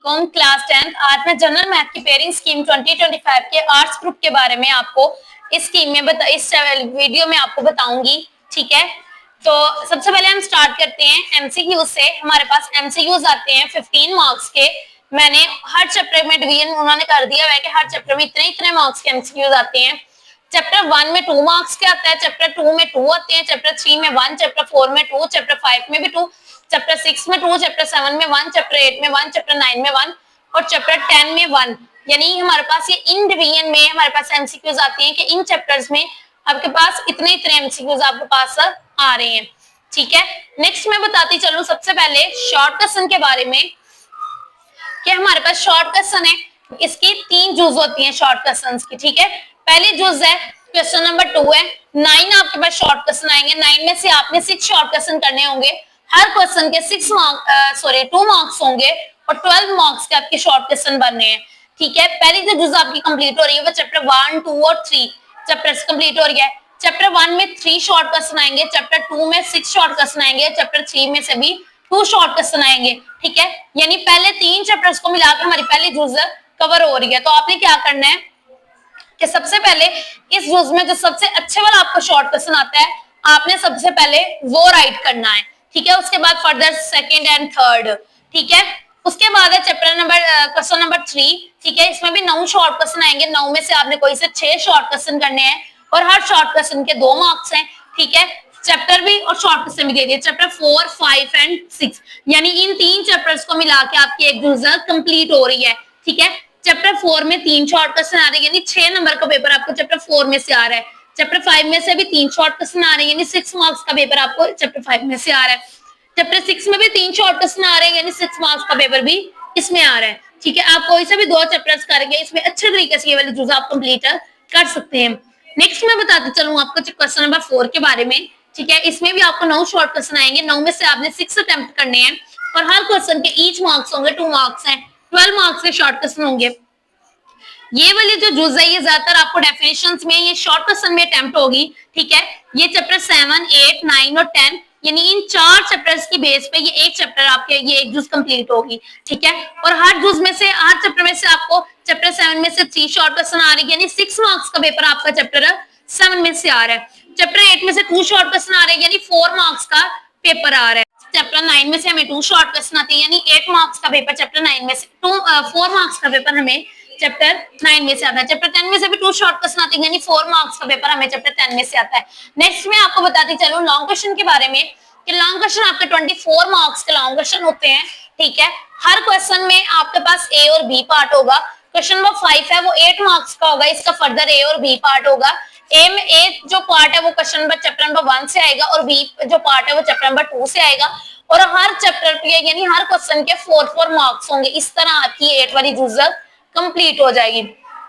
Com class 10। आज मैं general math की पेयरिंग स्कीम 2025 के आर्ट्स ग्रुप के बारे में आपको इस स्कीम में इस वीडियो में आपको बताऊंगी। ठीक है, तो सबसे पहले हम स्टार्ट करते हैं एमसीक्यूज से। हमारे पास एमसीक्यूज आते हैं 15 मार्क्स के। मैंने हर चैप्टर में डिवीजन उन्होंने कर दिया है कि हर चैप्टर में इतने इतने मार्क्स के एमसीक्यूज आते हैं। चैप्टर 1 में 2 मार्क्स के आता है, चैप्टर 2 में 2 आते हैं, चैप्टर 3 में 1, चैप्टर 4 में 2, चैप्टर 5 में भी 2, चैप्टर 6 में 2, चैप्टर 7 में 1, चैप्टर 8 में 1, चैप्टर 9 में 1 और चैप्टर 10 में 1। यानी हमारे पास ये इन डिवीजन में हमारे पास एमसीक्यूज आती हैं कि इन चैप्टर्स में आपके पास इतने इतने एमसीक्यूज आपके पास आ रहे हैं। ठीक है, नेक्स्ट मैं बताती चलूं सबसे पहले शॉर्ट क्वेश्चन के बारे में कि हमारे पास शॉर्ट क्वेश्चन है, इसकी 3 जूज होती हैं शॉर्ट क्वेश्चन की। ठीक है, पहली जूज है क्वेश्चन नंबर 2 है। 9 आपके पास शॉर्ट क्वेश्चन आएंगे, 9 में से आपने 6 शॉर्ट क्वेश्चन करने होंगे। हर क्वेश्चन के 2 मार्क्स होंगे और 12 मार्क्स के आपके शॉर्ट क्वेश्चन बनने हैं। ठीक है, पहली जो जूज आपकी कंप्लीट हो रही है वो चैप्टर 1, 2 और 3 चैप्टर्स कंप्लीट हो रही है। चैप्टर 1 में 3 शॉर्ट क्वेश्चन आएंगे, चैप्टर 2 में 6 शॉर्ट क्वेश्चन आएंगे, चैप्टर 3 में से भी 2 शॉर्ट क्वेश्चन आएंगे। ठीक है, यानी पहले 3 चैप्टर्स को मिलाकर हमारी पहली जूज कवर हो रही है। तो आपने क्या करना है कि सबसे पहले इस जूज में जो सबसे अच्छे वाला आपको शॉर्ट क्वेश्चन आता है आपने सबसे पहले वो राइट करना है। ठीक है, उसके बाद फर्दर सेकंड एंड थर्ड। ठीक है, उसके बाद है चैप्टर नंबर क्वेश्चन नंबर 3। ठीक है, इसमें भी 9 शॉर्ट क्वेश्चन आएंगे, 9 में से आपने कोई से 6 शॉर्ट क्वेश्चन करने हैं और हर शॉर्ट क्वेश्चन के 2 मार्क्स हैं। ठीक है, चैप्टर भी और शॉर्ट क्वेश्चन भी दे दिए, चैप्टर 4, 5 एंड 6। यानी इन 3 चैप्टर्स को मिला के आपकी एक जूज कंप्लीट हो रही है। ठीक है, चैप्टर 4 में 3 शॉर्ट क्वेश्चन आ रहे हैं, यानी 6 नंबर का पेपर आपको चैप्टर 4 में से आ रहा है। चैप्टर 5 में से भी 3 शॉर्ट क्वेश्चन आ रहे हैं, यानी 6 मार्क्स का पेपर आपको चैप्टर 5 में से आ रहा है। चैप्टर 6 में भी 3 शॉर्ट क्वेश्चन आ रहे हैं, यानी 6 मार्क्स का पेपर भी इसमें आ रहा है। ठीक है, आप कोई से भी 2 चैप्टर्स करके इसमें अच्छे तरीके से ये वाली चीज आप कंप्लीट कर सकते हैं। नेक्स्ट मैं बताती चलूं आपको क्वेश्चन नंबर 4 के बारे में। ठीक है, इसमें भी आपको 9 शॉर्ट क्वेश्चन आएंगे, 9 में से आपने 6 अटेम्प्ट करने हैं और हर क्वेश्चन के ईच मार्क्स होंगे 2 मार्क्स हैं, 12 मार्क्स के शॉर्ट क्वेश्चन होंगे। ये वाली जो जूज है ये ज्यादातर आपको डेफिनेशंस में ये शॉर्ट क्वेश्चन में अटेम्प्ट होगी। ठीक है, ये चैप्टर 7, 8, 9 और 10 यानी इन 4 चैप्टर्स की बेस पे ये एक चैप्टर आपके ये एक जूज कंप्लीट होगी। ठीक है, और हर जूज में से हर चैप्टर में से आपको चैप्टर 7 में से 3 शॉर्ट क्वेश्चन आ रही है, यानी 6 मार्क्स का पेपर आपका चैप्टर 7 में से आ रहा है। चैप्टर 8 में से 2 शॉर्ट क्वेश्चन आ रहे हैं, यानी 4 मार्क्स का पेपर आ रहा है। चैप्टर 9 में से हमें 2 शॉर्ट क्वेश्चन आते हैं, यानी 8 मार्क्स का पेपर चैप्टर 9 में से 4 मार्क्स का पेपर हमें चैप्टर 9 में से आता है। चैप्टर 10 में से भी 2 शॉर्ट क्वेश्चन आते हैं, यानी 4 मार्क्स का पेपर हमें चैप्टर 10 में से आता है। नेक्स्ट में आपको बताती चलूं लॉन्ग क्वेश्चन के बारे में कि लॉन्ग क्वेश्चन आपके 24 मार्क्स के लॉन्ग क्वेश्चन होते हैं। ठीक है, हर क्वेश्चन में आपके पास ए और बी पार्ट होगा। क्वेश्चन नंबर 5 है वो 8 मार्क्स का होगा, इसका फर्दर ए और बी पार्ट होगा। ए में ए जो पार्ट है वो क्वेश्चन नंबर चैप्टर नंबर 1 से आएगा और बी जो पार्ट है वो चैप्टर नंबर 2 से आएगा और हर चैप्टर पे यानी हर क्वेश्चन के 4 मार्क्स होंगे। इस तरह आपकी 8 वाली जूज कंप्लीट हो जाएगी।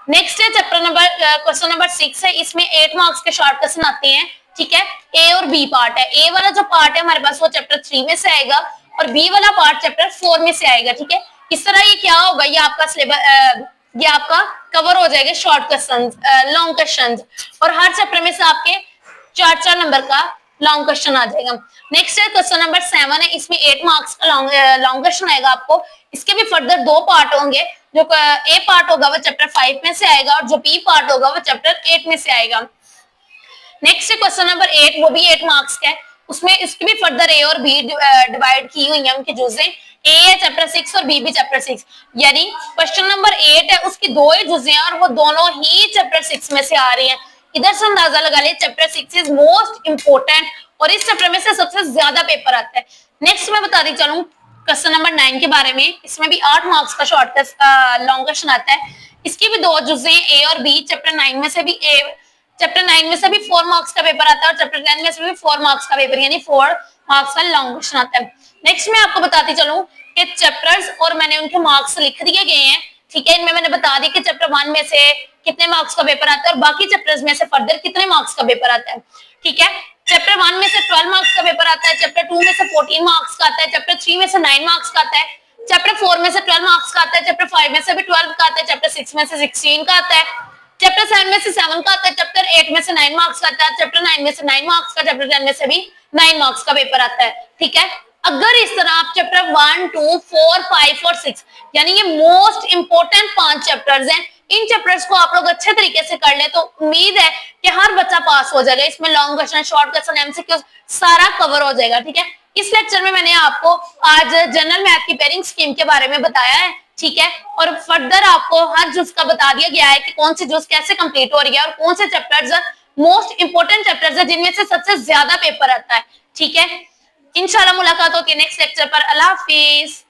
नेक्स्ट है चैप्टर नंबर क्वेश्चन नंबर 6 है, इसमें 8 मार्क्स के शॉर्ट क्वेश्चन आते हैं। ठीक है, ए और बी पार्ट है, ए वाला जो पार्ट है हमारे पास वो चैप्टर 3 में से आएगा और बी वाला पार्ट चैप्टर 4 में से आएगा। ठीक है, इस तरह ये क्या होगा, ये आपका सिलेबस ये आपका कवर हो जाएगा शॉर्ट क्वेश्चन लॉन्ग क्वेश्चन और हर चैप्टर में से आपके 4 नंबर का लॉन्ग क्वेश्चन आ जाएगा। नेक्स्ट है क्वेश्चन नंबर 7 है, इसमें 8 मार्क्स का लॉन्ग क्वेश्चन आएगा आपको। इसके भी फर्दर 2 पार्ट होंगे, जो ए पार्ट होगा वो चैप्टर 5 में से आएगा और जो बी पार्ट होगा वो चैप्टर 8 में से आएगा। नेक्स्ट क्वेश्चन नंबर 8, वो भी 8 मार्क्स का है, उसमें इसकी भी फर्दर ए और बी डिवाइड की हुई है उनकी जुजें। ए है चैप्टर 6 और बी भी चैप्टर 6, यानी क्वेश्चन नंबर 8 है उसकी 2 ही जुजें हैं और वो दोनों ही चैप्टर 6 में से आ रही हैं। इधर से अंदाजा लगा ले चैप्टर 6 इज मोस्ट इंपोर्टेंट और इस चैप्टर में से सबसे ज्यादा पेपर आता है। नेक्स्ट मैं बताती चलूं क्वेश्चन नंबर 9 के बारे में, इसमें भी 8 मार्क्स का शॉर्ट लॉन्ग क्वेश्चन आता है। इसकी भी 2 जुजें ए और बी, चैप्टर 9 में से भी 4 मार्क्स का पेपर आता है और चैप्टर 10 में से भी 4 मार्क्स का पेपर यानी 4 मार्क्स का लॉन्ग क्वेश्चन आता है। नेक्स्ट मैं आपको बताती चलूं कि चैप्टर्स और मैंने उनके मार्क्स लिख दिए गए हैं। ठीक है, इनमें मैंने बता दिया कि चैप्टर 1 में से कितने मार्क्स का पेपर आता है और बाकी चैप्टर्स में से फर्दर कितने मार्क्स का पेपर आता है। ठीक है, चैप्टर 1 में से 12 मार्क्स का पेपर आता है, चैप्टर 2 में से 14 मार्क्स का आता है, चैप्टर 3 में से 9 मार्क्स का आता है, चैप्टर 4 में से 12 मार्क्स का आता है, चैप्टर 5 में से भी 12 का आता है, चैप्टर 6 में से 16 का आता है, चैप्टर 7 में से 7 का आता है, चैप्टर 8 में से 9 मार्क्स का आता है, चैप्टर 9 में से 9 मार्क्स का, चैप्टर 10 में से भी 9 मार्क्स का पेपर आता है। ठीक है, अगर इस तरह आप चैप्टर 1, 2, 4, 5 और 6 यानी ये मोस्ट इंपोर्टेंट 5 चैप्टर्स हैं, इन चैप्टर्स को आप लोग अच्छे तरीके से कर ले तो उम्मीद है कि हर बच्चा पास हो जाएगा। इसमें long question, short question, MCQ सारा कवर हो जाएगा। ठीक है, इस लेक्चर में मैंने आपको आज जनरल मैथ की पेयरिंग स्कीम के बारे में बताया है। ठीक है, और फर्दर आपको हर जुज का बता दिया गया है कि कौन सी जुज कैसे कंप्लीट हो रही है और कौन से चैप्टर्स मोस्ट इंपोर्टेंट चैप्टर्स है जिनमें से सबसे ज्यादा पेपर आता है। ठीक है, इंशाल्लाह मुलाकात होती है नेक्स्ट लेक्चर पर। अल्लाह हाफिज।